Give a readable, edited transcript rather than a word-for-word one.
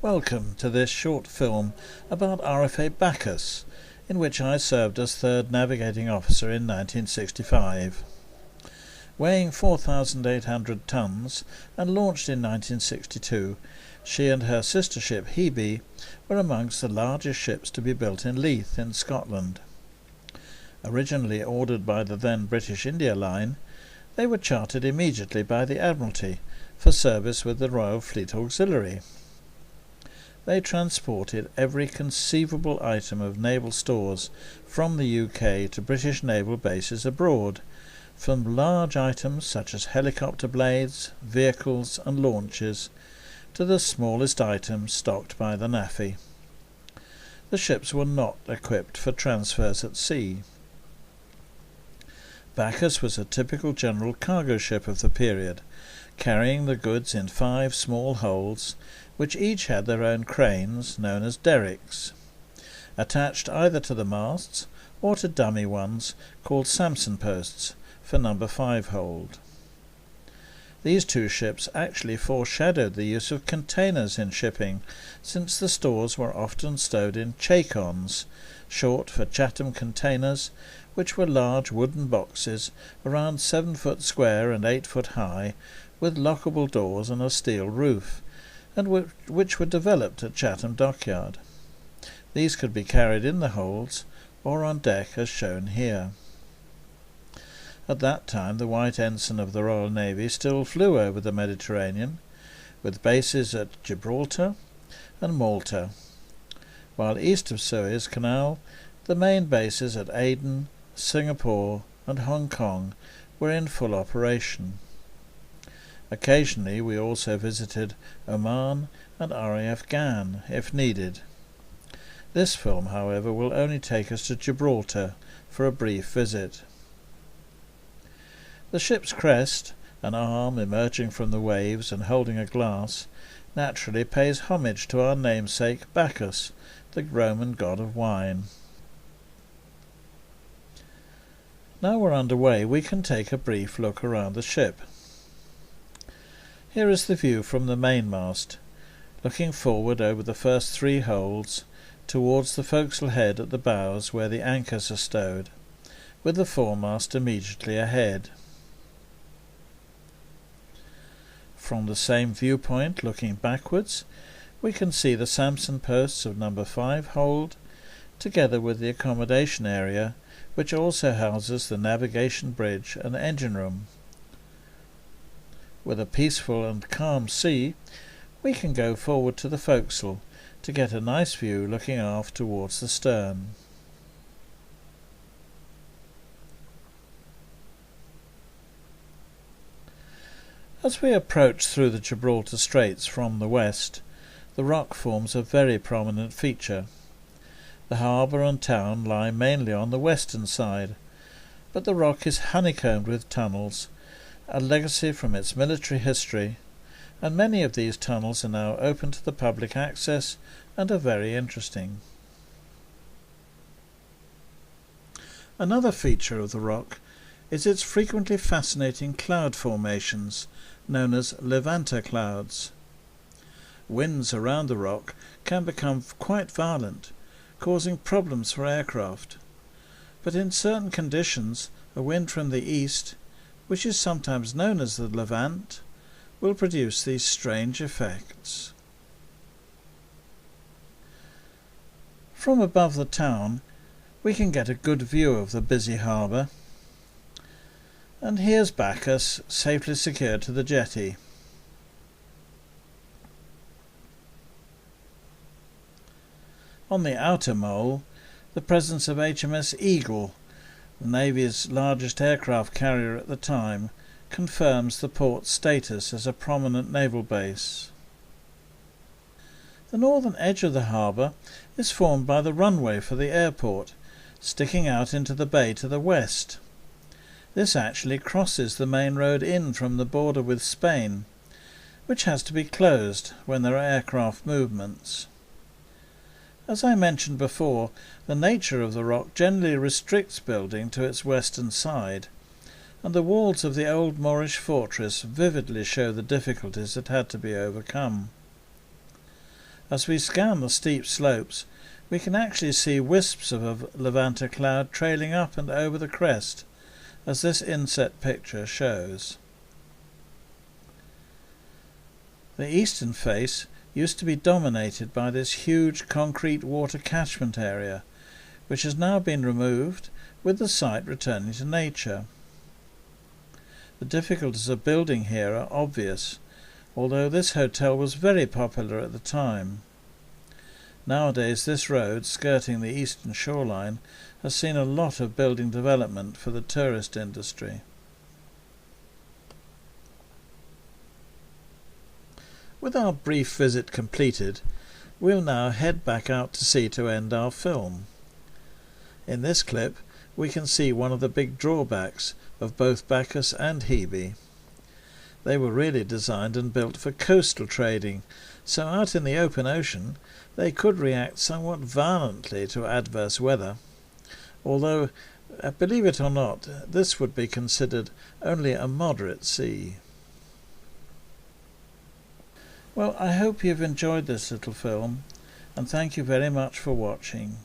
Welcome to this short film about RFA Bacchus, in which I served as third navigating officer in 1965. Weighing 4,800 tons and launched in 1962, she and her sister ship Hebe were amongst the largest ships to be built in Leith in Scotland. Originally ordered by the then British India Line, they were chartered immediately by the Admiralty for service with the Royal Fleet Auxiliary. They transported every conceivable item of naval stores from the UK to British naval bases abroad, from large items such as helicopter blades, vehicles and launches, to the smallest items stocked by the NAFI. The ships were not equipped for transfers at sea. Bacchus was a typical general cargo ship of the period, carrying the goods in 5 small holds, which each had their own cranes, known as derricks, attached either to the masts or to dummy ones called Samson posts for number 5 hold. These two ships actually foreshadowed the use of containers in shipping, since the stores were often stowed in chacons, short for Chatham containers, which were large wooden boxes around 7 foot square and 8 foot high, with lockable doors and a steel roof, and which were developed at Chatham Dockyard. These could be carried in the holds or on deck as shown here. At that time the White Ensign of the Royal Navy still flew over the Mediterranean, with bases at Gibraltar and Malta, while east of Suez Canal the main bases at Aden, Singapore and Hong Kong were in full operation. Occasionally we also visited Oman and RAF Gan if needed. This film, however, will only take us to Gibraltar for a brief visit. The ship's crest, an arm emerging from the waves and holding a glass, naturally pays homage to our namesake Bacchus, the Roman god of wine. Now we're underway, we can take a brief look around the ship. Here is the view from the mainmast, looking forward over the first 3 holds towards the forecastle head at the bows where the anchors are stowed, with the foremast immediately ahead. From the same viewpoint, looking backwards, we can see the Samson posts of number 5 hold, together with the accommodation area, which also houses the navigation bridge and engine room. With a peaceful and calm sea, we can go forward to the forecastle to get a nice view looking aft towards the stern. As we approach through the Gibraltar Straits from the west, the rock forms a very prominent feature. The harbour and town lie mainly on the western side, but the rock is honeycombed with tunnels, a legacy from its military history, and many of these tunnels are now open to the public access and are very interesting. Another feature of the rock is its frequently fascinating cloud formations, known as levanter clouds. Winds around the rock can become quite violent, causing problems for aircraft, but in certain conditions a wind from the east, which is sometimes known as the Levant, will produce these strange effects. From above the town we can get a good view of the busy harbour, and here's Bacchus safely secured to the jetty. On the outer mole, the presence of HMS Eagle, the Navy's largest aircraft carrier at the time, confirms the port's status as a prominent naval base. The northern edge of the harbour is formed by the runway for the airport, sticking out into the bay to the west. This actually crosses the main road in from the border with Spain, which has to be closed when there are aircraft movements. As I mentioned before, the nature of the rock generally restricts building to its western side, and the walls of the old Moorish fortress vividly show the difficulties that had to be overcome. As we scan the steep slopes, we can actually see wisps of a Levanter cloud trailing up and over the crest, as this inset picture shows. The eastern face used to be dominated by this huge concrete water catchment area, which has now been removed, with the site returning to nature. The difficulties of building here are obvious, although this hotel was very popular at the time. Nowadays this road, skirting the eastern shoreline, has seen a lot of building development for the tourist industry. With our brief visit completed, we'll now head back out to sea to end our film. In this clip we can see one of the big drawbacks of both Bacchus and Hebe. They were really designed and built for coastal trading, so out in the open ocean they could react somewhat violently to adverse weather, although, believe it or not, this would be considered only a moderate sea. Well, I hope you've enjoyed this little film, and thank you very much for watching.